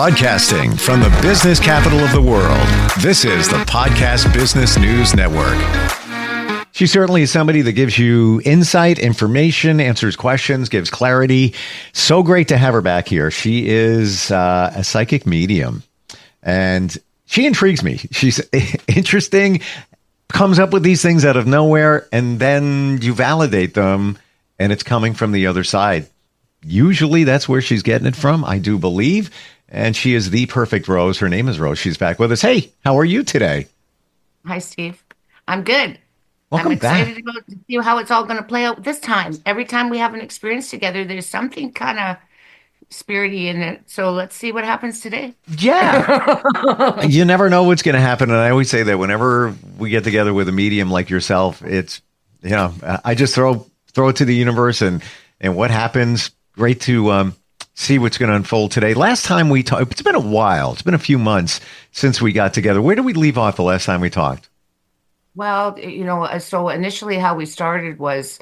Broadcasting from the business capital of the world, this is the Podcast Business News Network. She certainly is somebody that gives you insight, information, answers questions, gives clarity. So great to have her back here. She is a psychic medium, and she intrigues me. She's interesting, comes up with these things out of nowhere, and then you validate them, and it's coming from the other side. Usually that's where she's getting it from, I do believe. And she is the perfect Rose. Her name is Rose. She's back with us. Hey, how are you today? Hi, Steve. I'm good. Welcome I'm excited back. to see how it's all going to play out this time. Every time we have an experience together, there's something kind of spirity in it. So let's see what happens today. Yeah. You never know what's going to happen. And I always say that whenever we get together with a medium like yourself, it's, I just throw it to the universe and what happens. Great to see what's going to unfold today. Last time we talked, it's been a while. It's been a few months since we got together. Where did we leave off the last time we talked? Well, so initially how we started was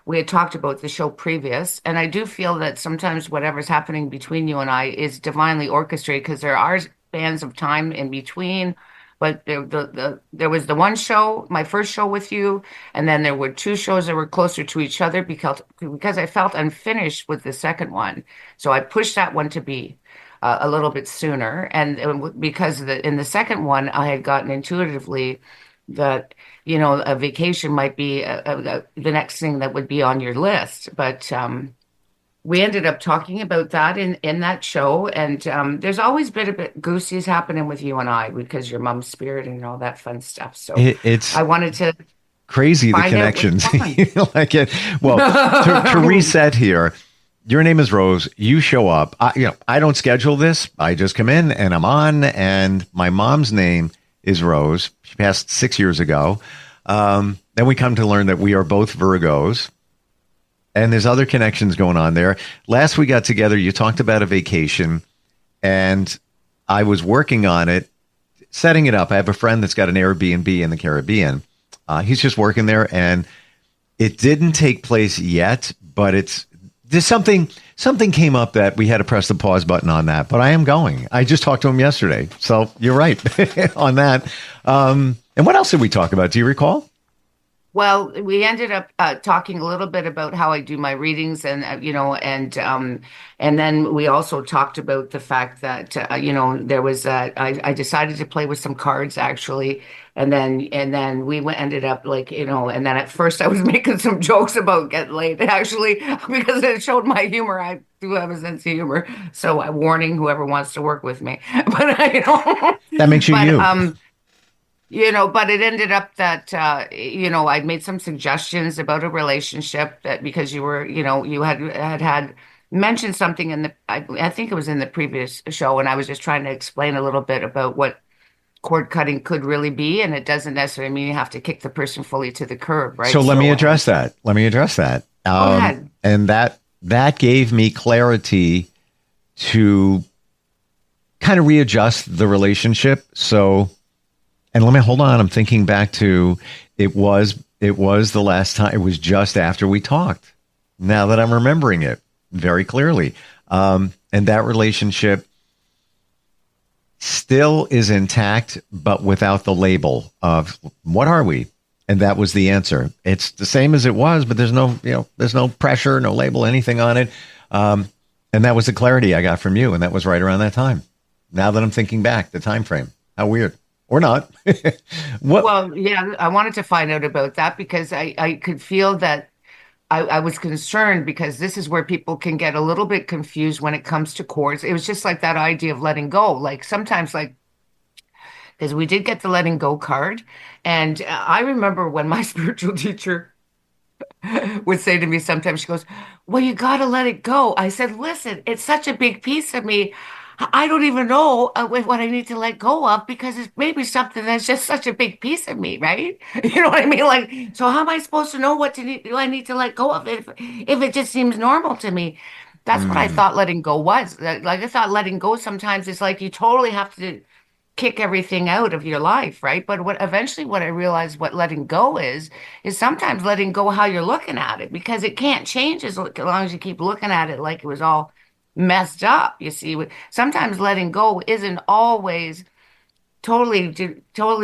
we had talked about the show previous, and I do feel that sometimes whatever's happening between you and I is divinely orchestrated because there are spans of time in between. But there was the one show, my first show with you, and then there were two shows that were closer to each other because I felt unfinished with the second one. So I pushed that one to be a little bit sooner. And because in the second one, I had gotten intuitively that, a vacation might be the next thing that would be on your list. But we ended up talking about that in that show. And there's always been a bit goosies happening with you and I because your mom's spirit and all that fun stuff. So it's I wanted to crazy, the connections. Like it. Well, to reset here, your name is Rose. You show up. I don't schedule this. I just come in and I'm on. And my mom's name is Rose. She passed 6 years ago. Then we come to learn that we are both Virgos. And there's other connections going on there. Last we got together, you talked about a vacation, and I was working on it, setting it up. I have a friend that's got an Airbnb in the Caribbean. He's just working there, and it didn't take place yet, but there's something came up that we had to press the pause button on that. But I am going. I just talked to him yesterday, so you're right on that. And what else did we talk about? Do you recall? Well, we ended up talking a little bit about how I do my readings, and and then we also talked about the fact that there was I decided to play with some cards actually, and then we ended up and then at first I was making some jokes about getting laid actually because it showed my humor. I do have a sense of humor, so I'm warning whoever wants to work with me. But that makes you you. But it ended up that, I'd made some suggestions about a relationship that because you had mentioned something I think it was in the previous show, and I was just trying to explain a little bit about what cord cutting could really be. And it doesn't necessarily mean you have to kick the person fully to the curb, right? So let me address that. Go ahead. And that gave me clarity to kind of readjust the relationship. And let me hold on. I'm thinking back to it was the last time. It was just after we talked. Now that I'm remembering it very clearly, and that relationship still is intact, but without the label of what are we? And that was the answer. It's the same as it was, but there's no pressure, no label, anything on it. And that was the clarity I got from you, and that was right around that time. Now that I'm thinking back, the time frame, how weird. Or not. Well, yeah, I wanted to find out about that because I could feel that I was concerned because this is where people can get a little bit confused when it comes to chords. It was just like that idea of letting go. Like sometimes because we did get the letting go card. And I remember when my spiritual teacher would say to me sometimes, she goes, well, you got to let it go. I said, listen, it's such a big piece of me. I don't even know what I need to let go of because it's maybe something that's just such a big piece of me, right? You know what I mean? So how am I supposed to know what do I need to let go of if it just seems normal to me? That's what I thought letting go was. I thought letting go sometimes is like you totally have to kick everything out of your life, right? But eventually what I realized what letting go is sometimes letting go how you're looking at it because it can't change as long as you keep looking at it like it was all messed up. You see, sometimes letting go isn't always totally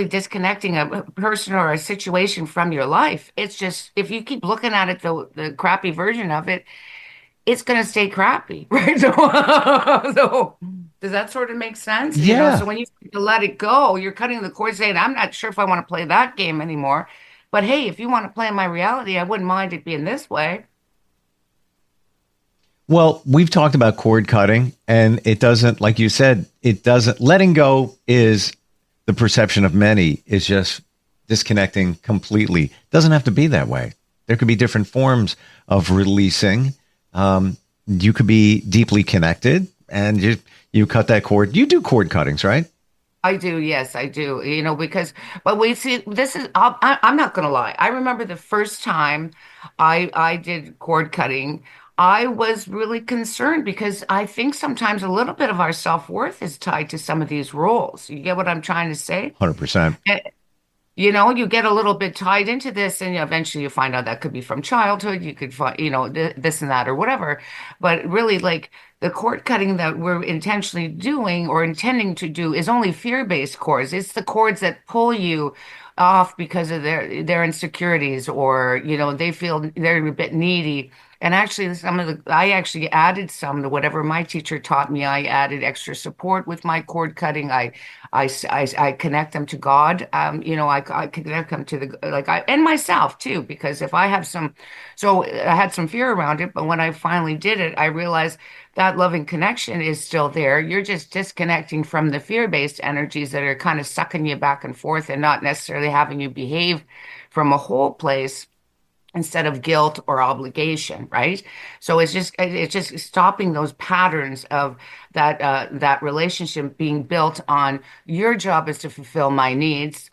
disconnecting a person or a situation from your life. It's just if you keep looking at it, the crappy version of it, it's going to stay crappy, right? So does that sort of make sense? So Yeah. when you let it go, you're cutting the cord saying, I'm not sure if I want to play that game anymore. But hey, if you want to play in my reality, I wouldn't mind it being this way. Well, we've talked about cord cutting, and it doesn't, like you said, it doesn't, letting go is the perception of many is just disconnecting completely. It doesn't have to be that way. There could be different forms of releasing. You could be deeply connected and you cut that cord. You do cord cuttings, right? I do, yes, I do. Because, but we see, this is, I'm not going to lie. I remember the first time I did cord cutting, I was really concerned because I think sometimes a little bit of our self-worth is tied to some of these roles. You get what I'm trying to say? 100%. You get a little bit tied into this, and eventually you find out that could be from childhood. You could find, this and that or whatever. But really, like the cord cutting that we're intentionally doing or intending to do is only fear-based cords. It's the cords that pull you off because of their insecurities, or they feel they're a bit needy. And actually, I actually added some to whatever my teacher taught me. I added extra support with my cord cutting. I connect them to God. I connect them to and myself too, because if I have so I had some fear around it, but when I finally did it, I realized that loving connection is still there. You're just disconnecting from the fear-based energies that are kind of sucking you back and forth and not necessarily having you behave from a whole place instead of guilt or obligation, right? So it's just stopping those patterns of that relationship being built on your job is to fulfill my needs.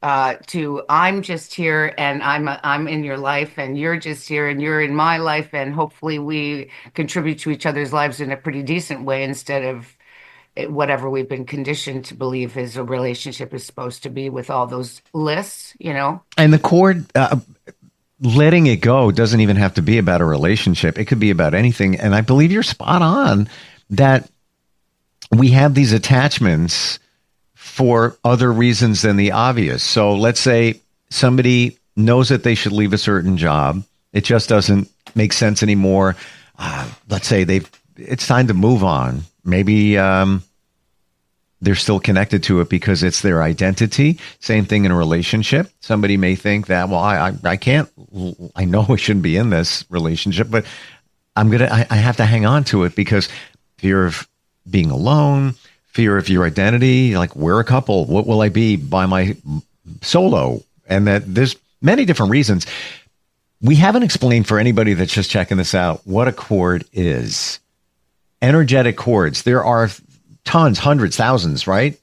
To I'm just here and I'm in your life and you're just here and you're in my life and hopefully we contribute to each other's lives in a pretty decent way instead of whatever we've been conditioned to believe is a relationship is supposed to be with all those lists. And the cord, letting it go doesn't even have to be about a relationship. It could be about anything. And I believe you're spot on that we have these attachments for other reasons than the obvious. So let's say somebody knows that they should leave a certain job. It just doesn't make sense anymore. Let's say it's time to move on. Maybe they're still connected to it because it's their identity. Same thing in a relationship. Somebody may think that, well, I can't, I know I shouldn't be in this relationship, but I have to hang on to it because fear of being alone, fear of your identity, like we're a couple. What will I be by my solo? And that there's many different reasons. We haven't explained for anybody that's just checking this out what a cord is. Energetic cords. There are tons, hundreds, thousands, right?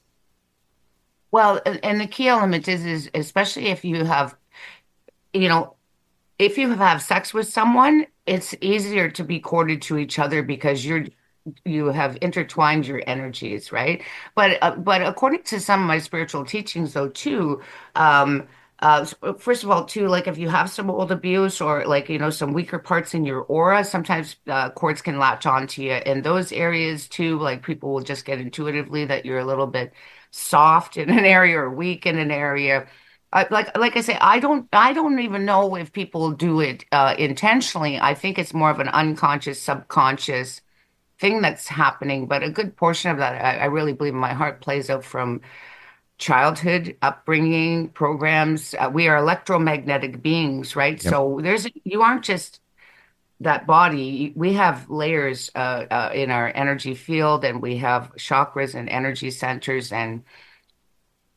Well, and the key element is especially you know, if you have sex with someone, it's easier to be corded to each other because you have intertwined your energies, right? But according to some of my spiritual teachings, though, too, first of all, too, like if you have some old abuse or like some weaker parts in your aura, sometimes cords can latch onto you in those areas too. Like people will just get intuitively that you're a little bit soft in an area or weak in an area. Like I say, I don't even know if people do it intentionally. I think it's more of an unconscious, subconscious thing that's happening. But a good portion of that, I really believe in my heart, plays out from childhood, upbringing, programs. We are electromagnetic beings, right? Yep. So you aren't just that body. We have layers in our energy field, and we have chakras and energy centers. And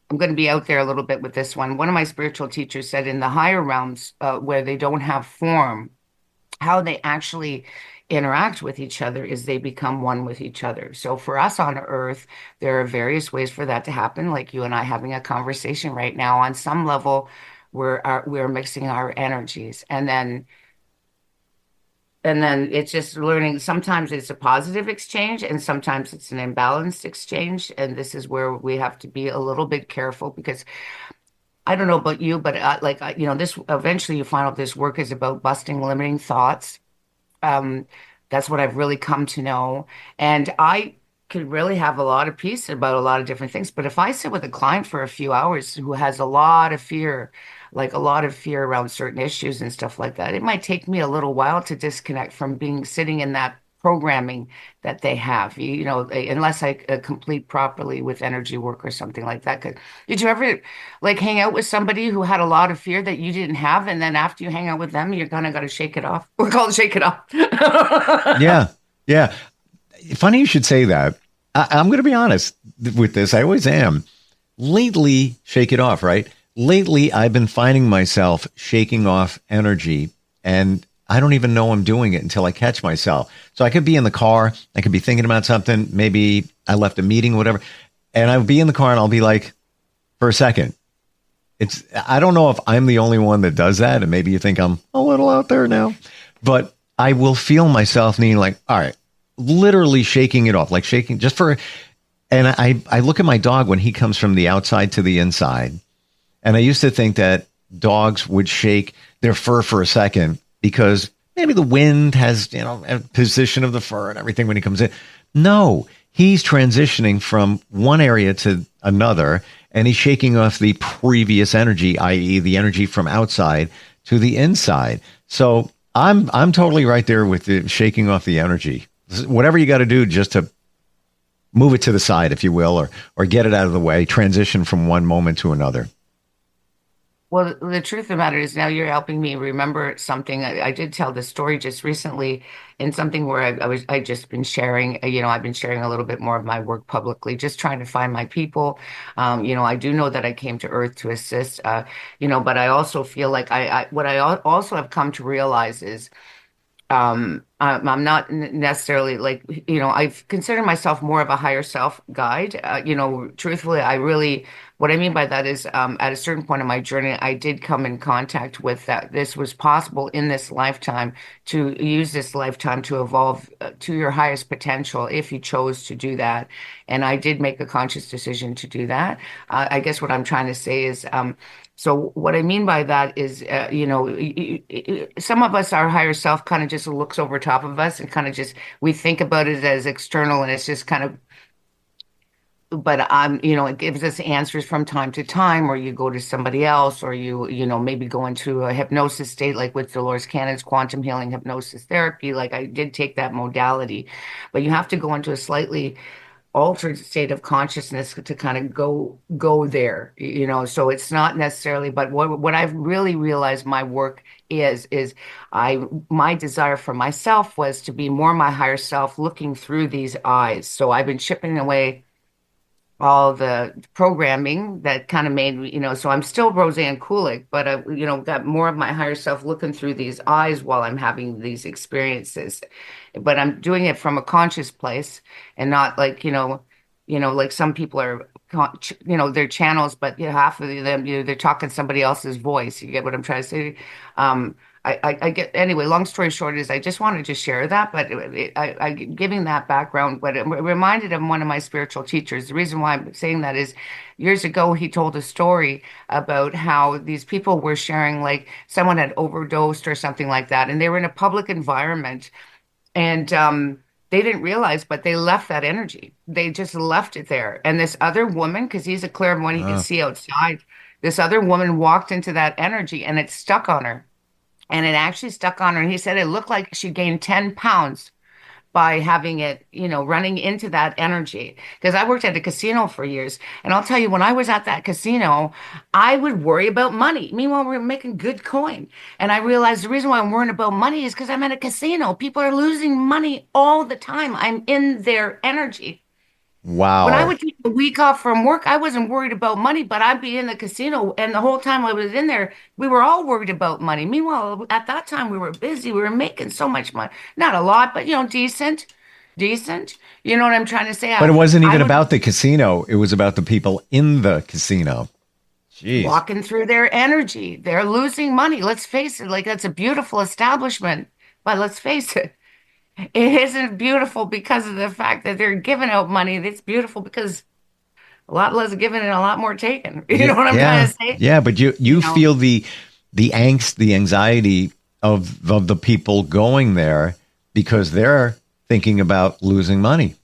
I'm going to be out there a little bit with this one. One of my spiritual teachers said in the higher realms, where they don't have form, how they actually interact with each other is they become one with each other. So for us on Earth, there are various ways for that to happen, like you and I having a conversation right now. On some level, we're mixing our energies, and then it's just learning. Sometimes it's a positive exchange, and sometimes it's an imbalanced exchange. And this is where we have to be a little bit careful because I don't know about you, but this eventually you find out this work is about busting limiting thoughts. Um, That's what I've really come to know. And I could really have a lot of peace about a lot of different things. But if I sit with a client for a few hours who has a lot of fear, like a lot of fear around certain issues and stuff like that, it might take me a little while to disconnect from being sitting in that programming that they have, unless I complete properly with energy work or something like that. Did you ever like hang out with somebody who had a lot of fear that you didn't have, and then after you hang out with them, you're kind of got to shake it off? We're called shake it off. Yeah. Yeah. Funny you should say that. I'm going to be honest with this. I always am. Lately, shake it off, right? Lately, I've been finding myself shaking off energy, and I don't even know I'm doing it until I catch myself. So I could be in the car. I could be thinking about something. Maybe I left a meeting, whatever. And I'll be in the car and I'll be like, for a second. I don't know if I'm the only one that does that. And maybe you think I'm a little out there now, but I will feel myself needing like, all right, literally shaking it off, like shaking just for, and I look at my dog when he comes from the outside to the inside. And I used to think that dogs would shake their fur for a second because maybe the wind has, a position of the fur and everything when he comes in. No, he's transitioning from one area to another, and he's shaking off the previous energy, i.e. the energy from outside to the inside. So I'm totally right there with the shaking off the energy. Whatever you got to do just to move it to the side, if you will, or get it out of the way, transition from one moment to another. Well, the truth of the matter is now you're helping me remember something. I did tell this story just recently in something where I just been sharing, I've been sharing a little bit more of my work publicly, just trying to find my people. I do know that I came to Earth to assist, but I also feel like what I also have come to realize is I'm not necessarily like, I've considered myself more of a higher self guide. Truthfully, what I mean by that is, at a certain point in my journey, I did come in contact with that. This was possible in this lifetime to use this lifetime to evolve to your highest potential if you chose to do that. And I did make a conscious decision to do that. I guess what I'm trying to say is, so what I mean by that is, some of us, our higher self kind of just looks over top of us and kind of just, we think about it as external and it's just kind of, but it gives us answers from time to time, or you go to somebody else, or maybe go into a hypnosis state, like with Dolores Cannon's quantum healing hypnosis therapy. Like I did take that modality, but you have to go into a slightly altered state of consciousness to kind of go there, so it's not necessarily, but what I've really realized my work is my desire for myself was to be more my higher self looking through these eyes. So I've been chipping away all the programming that kind of made me, so I'm still Roseanne Kulyk, but I, got more of my higher self looking through these eyes while I'm having these experiences. But I'm doing it from a conscious place and not like, like some people are, they're channels, but half of them, they're talking somebody else's voice. You get what I'm trying to say? I get, anyway, long story short is I just wanted to share that, but I giving that background, but it reminded of one of my spiritual teachers. The reason why I'm saying that is years ago, he told a story about how these people were sharing, like someone had overdosed or something like that, and they were in a public environment, and they didn't realize, but they left that energy. They just left it there. And this other woman, because he's a clairvoyant, he can see outside, this other woman walked into that energy and it stuck on her. And it actually stuck on her. And he said it looked like she gained 10 pounds by having it, running into that energy. Because I worked at a casino for years. And I'll tell you, when I was at that casino, I would worry about money. Meanwhile, we were making good coin. And I realized the reason why I'm worrying about money is because I'm at a casino. People are losing money all the time. I'm in their energy. Wow. When I would take a week off from work, I wasn't worried about money, but I'd be in the casino. And the whole time I was in there, we were all worried about money. Meanwhile, at that time, we were busy. We were making so much money. Not a lot, but, decent. Decent. You know what I'm trying to say? But it wasn't even about the casino. It was about the people in the casino. Jeez. Walking through their energy. They're losing money. Let's face it. Like, that's a beautiful establishment. But let's face it. It isn't beautiful because of the fact that they're giving out money. It's beautiful because a lot less given and a lot more taken. You know what I'm trying to say? Yeah, but you feel the angst, the anxiety of the people going there, because they're thinking about losing money.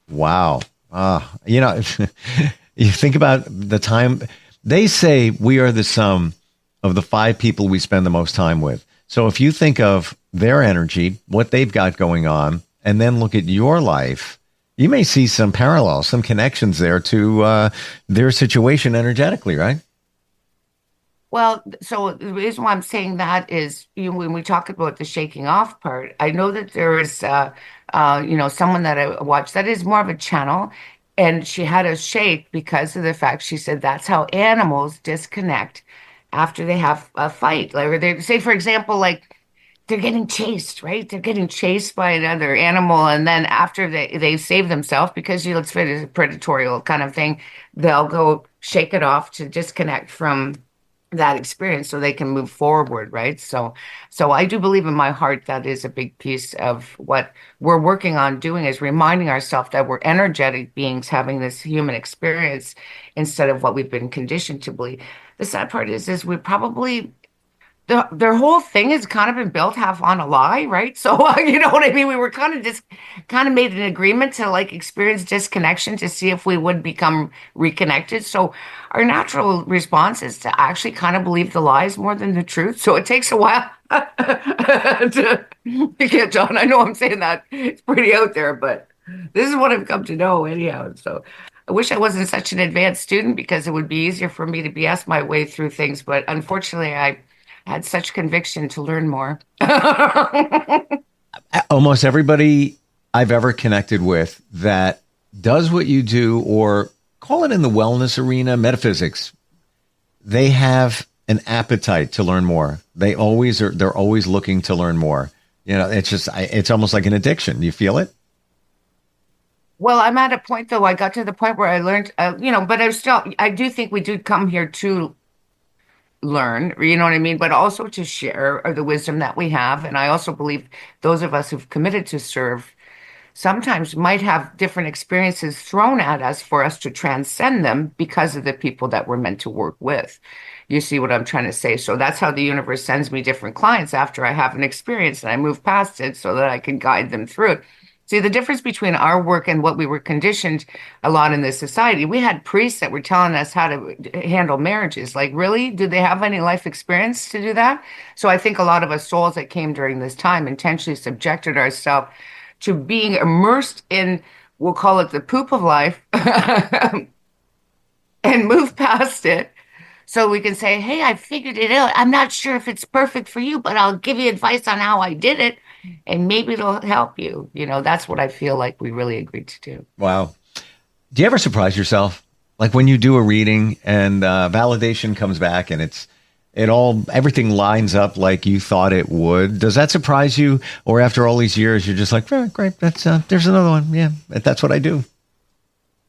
Wow. You know, you think about the time they say we are the sum of the 5 people we spend the most time with. So if you think of their energy, what they've got going on, and then look at your life, you may see some parallels, some connections there to their situation energetically, right? Well, so the reason why I'm saying that is, when we talk about the shaking off part, I know that there is, someone that I watched that is more of a channel, and she had a shake because of the fact she said that's how animals disconnect after they have a fight. Like they say, for example, like they're getting chased, right? They're getting chased by another animal, and then after they save themselves because let's fit is a predatory kind of thing, they'll go shake it off to disconnect from that experience so they can move forward, right? So I do believe in my heart that is a big piece of what we're working on doing, is reminding ourselves that we're energetic beings having this human experience instead of what we've been conditioned to believe. The sad part is we probably their whole thing has kind of been built half on a lie, right? So you know what I mean? We were kind of just kind of made an agreement to like experience disconnection to see if we would become reconnected. So our natural response is to actually kind of believe the lies more than the truth. So it takes a while to get John. I know I'm saying that it's pretty out there, but this is what I've come to know anyhow. So I wish I wasn't such an advanced student because it would be easier for me to BS my way through things. But unfortunately, I had such conviction to learn more. Almost everybody I've ever connected with that does what you do, or call it in the wellness arena, metaphysics, they have an appetite to learn more. They're always looking to learn more. You know, it's almost like an addiction. You feel it? Well, I'm at a point though. I got to the point where I learned, but I do think we do come here to learn, you know what I mean? But also to share the wisdom that we have. And I also believe those of us who've committed to serve sometimes might have different experiences thrown at us for us to transcend them because of the people that we're meant to work with. You see what I'm trying to say? So that's how the universe sends me different clients after I have an experience and I move past it so that I can guide them through it. See, the difference between our work and what we were conditioned a lot in this society, we had priests that were telling us how to handle marriages. Like, really? Did they have any life experience to do that? So I think a lot of us souls that came during this time intentionally subjected ourselves to being immersed in, we'll call it the poop of life, and move past it so we can say, hey, I figured it out. I'm not sure if it's perfect for you, but I'll give you advice on how I did it, and maybe it'll help you. You know, that's what I feel like we really agreed to do. Wow. Do you ever surprise yourself? Like when you do a reading and validation comes back and everything lines up like you thought it would. Does that surprise you? Or after all these years, you're just like, oh, great, there's another one. Yeah, that's what I do.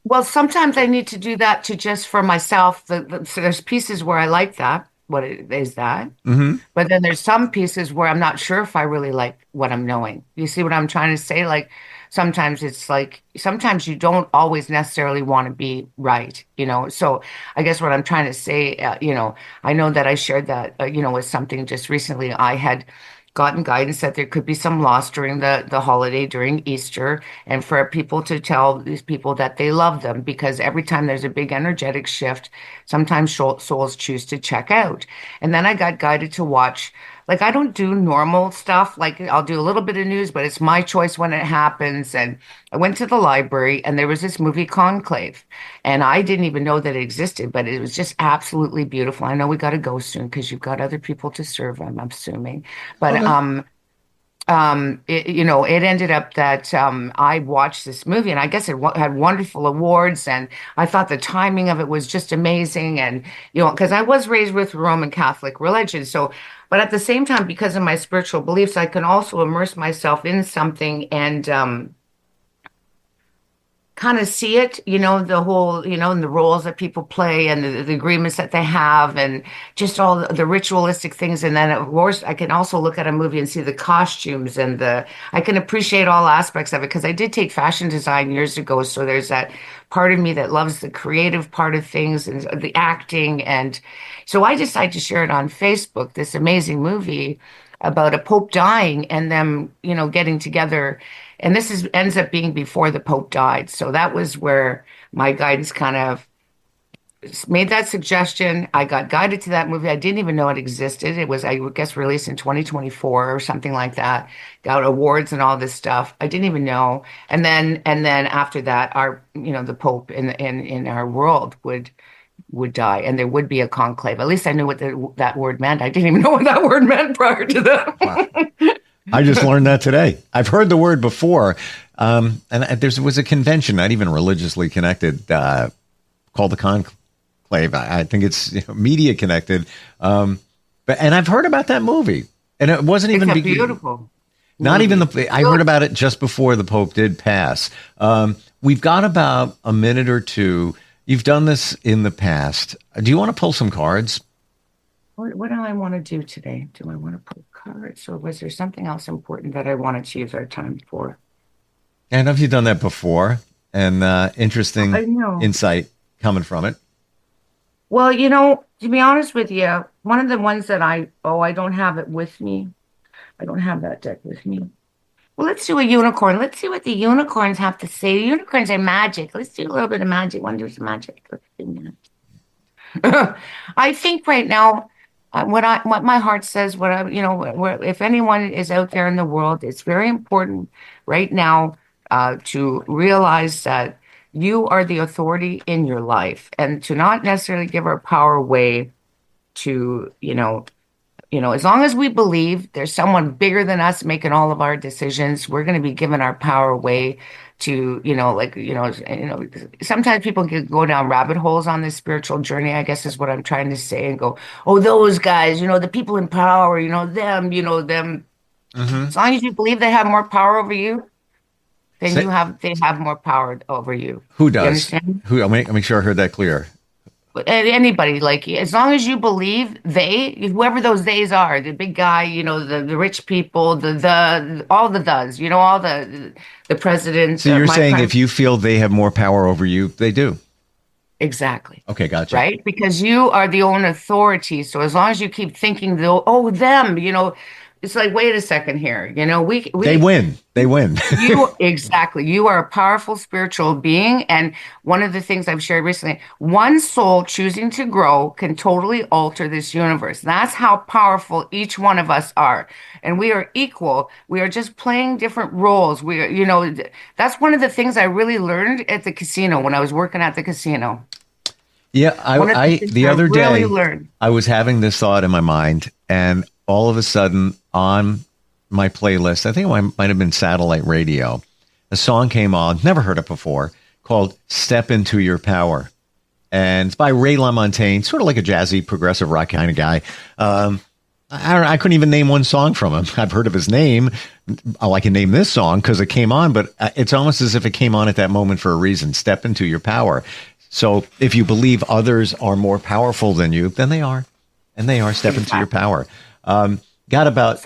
Well, sometimes I need to do that to just for myself. So there's pieces where I like that. What is that? Mm-hmm. But then there's some pieces where I'm not sure if I really like what I'm knowing. You see what I'm trying to say? Like sometimes it's like, sometimes you don't always necessarily want to be right, you know? So I guess what I'm trying to say, I know that I shared that, with something just recently. I had gotten guidance that there could be some loss during the holiday, during Easter, and for people to tell these people that they love them, because every time there's a big energetic shift, sometimes souls choose to check out. And then I got guided to watch. Like, I don't do normal stuff. Like, I'll do a little bit of news, but it's my choice when it happens. And I went to the library and there was this movie Conclave. And I didn't even know that it existed, but it was just absolutely beautiful. I know we got to go soon because you've got other people to serve, I'm assuming. But Okay. it ended up that I watched this movie, and I guess it had wonderful awards, and I thought the timing of it was just amazing. And because I was raised with Roman Catholic religion, so but at the same time, because of my spiritual beliefs, I can also immerse myself in something and kind of see it, the whole, and the roles that people play and the agreements that they have and just all the ritualistic things. And then, of course, I can also look at a movie and see the costumes and I can appreciate all aspects of it because I did take fashion design years ago. So there's that part of me that loves the creative part of things and the acting. And so I decided to share it on Facebook, this amazing movie about a pope dying and them, getting together. And this ends up being before the pope died. So that was where my guidance kind of made that suggestion. I got guided to that movie. I didn't even know it existed. It was, I guess, released in 2024 or something like that. Got awards and all this stuff. I didn't even know. And then after that, the Pope in our world would die, and there would be a conclave. At least I knew what that word meant. I didn't even know what that word meant prior to that. Wow. I just learned that today. I've heard the word before, and there was a convention, not even religiously connected, called the conclave. I think it's media connected, and I've heard about that movie, and it wasn't even beautiful. Not even I heard about it just before the Pope did pass. We've got about a minute or two. You've done this in the past. Do you want to pull some cards? What do I want to do today? Do I want to pull cards, or was there something else important that I wanted to use our time for? I know you've done that before, and interesting insight coming from it. Well, to be honest with you, one of the ones that I don't have it with me. I don't have that deck with me. Well, let's do a unicorn. Let's see what the unicorns have to say. The unicorns are magic. Let's do a little bit of magic. Want to do some magic? Let's do magic. I think right now, what my heart says, if anyone is out there in the world, it's very important right now to realize that you are the authority in your life, and to not necessarily give our power away to, as long as we believe there's someone bigger than us making all of our decisions, we're going to be giving our power away to, sometimes people can go down rabbit holes on this spiritual journey, I guess is what I'm trying to say, and go, oh, those guys, the people in power, them. Mm-hmm. As long as you believe they have more power over you, then they have more power over you. Who does? Who? I'll make sure I heard that clear. Anybody, as long as you believe whoever those theys are, the big guy, the rich people, the all the does, all the presidents. So you're saying if you feel they have more power over you, they do. Exactly. Okay, gotcha. Right? Because you are the own authority. So as long as you keep thinking, them, it's like, wait a second here. They win. They win. Exactly. You are a powerful spiritual being. And one of the things I've shared recently, one soul choosing to grow can totally alter this universe. That's how powerful each one of us are. And we are equal. We are just playing different roles. That's one of the things I really learned at the casino when I was working at the casino. Yeah. The other day, I was having this thought in my mind, and all of a sudden on my playlist, I think it might have been satellite radio, a song came on, never heard it before, called Step Into Your Power. And it's by Ray LaMontagne, sort of like a jazzy, progressive rock kind of guy. I couldn't even name one song from him. I've heard of his name. I can name this song because it came on, but it's almost as if it came on at that moment for a reason. Step into your power. So if you believe others are more powerful than you, then they are. And they are. Step into your power. Got about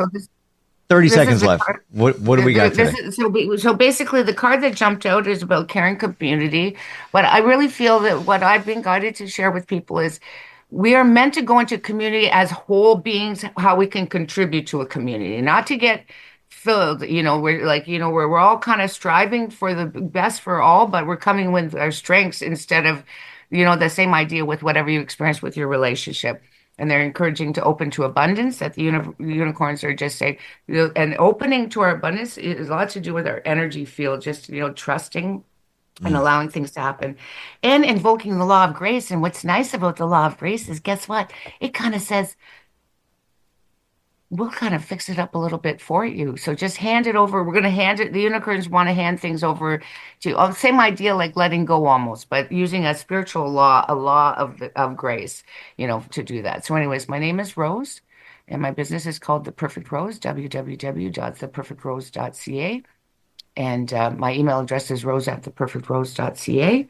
30 seconds left. What do we got today? So basically, the card that jumped out is about caring community. But I really feel that what I've been guided to share with people is we are meant to go into community as whole beings, how we can contribute to a community, not to get filled. We're all kind of striving for the best for all, but we're coming with our strengths instead of, the same idea with whatever you experience with your relationship. And they're encouraging to open to abundance, that the unicorns are just saying, and opening to our abundance is a lot to do with our energy field, just, trusting and allowing things to happen and invoking the law of grace. And what's nice about the law of grace is, guess what? It kind of says, we'll kind of fix it up a little bit for you. So just hand it over. We're going to hand it. The unicorns want to hand things over to same idea, like letting go almost, but using a spiritual law, a law of grace, to do that. So anyways, my name is Rose and my business is called The Perfect Rose, www.theperfectrose.ca. And my email address is rose@theperfectrose.ca.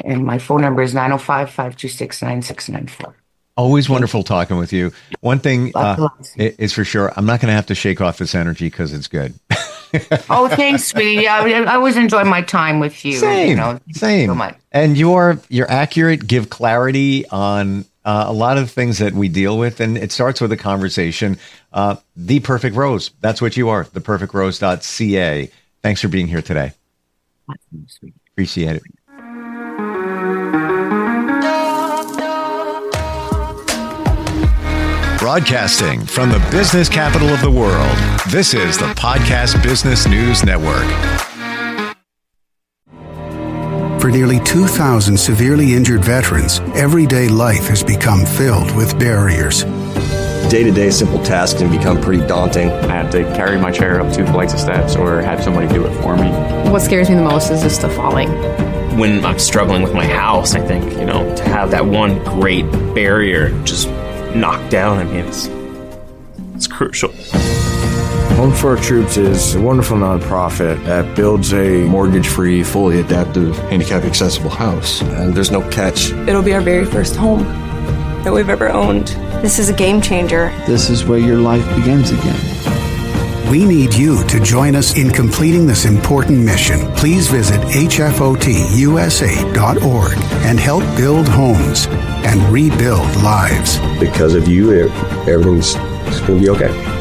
And my phone number is 905-526-9694. Always wonderful talking with you. One thing is for sure, I'm not going to have to shake off this energy because it's good. Oh, thanks, sweetie. I always enjoy my time with you. Same. So much. And you're accurate, give clarity on a lot of things that we deal with, and it starts with a conversation. The Perfect Rose, that's what you are, theperfectrose.ca. Thanks for being here today. Appreciate it. Broadcasting from the business capital of the world, this is the Podcast Business News Network. For nearly 2,000 severely injured veterans, everyday life has become filled with barriers. Day-to-day simple tasks can become pretty daunting. I have to carry my chair up 2 flights of steps or have somebody do it for me. What scares me the most is just the falling. When I'm struggling with my house, I think, to have that one great barrier just knocked down, I mean, it's crucial. Home for Our Troops is a wonderful nonprofit that builds a mortgage-free, fully adaptive, handicap-accessible house. And there's no catch. It'll be our very first home that we've ever owned. This is a game changer. This is where your life begins again. We need you to join us in completing this important mission. Please visit hfotusa.org and help build homes and rebuild lives. Because of you, everything's going to be okay.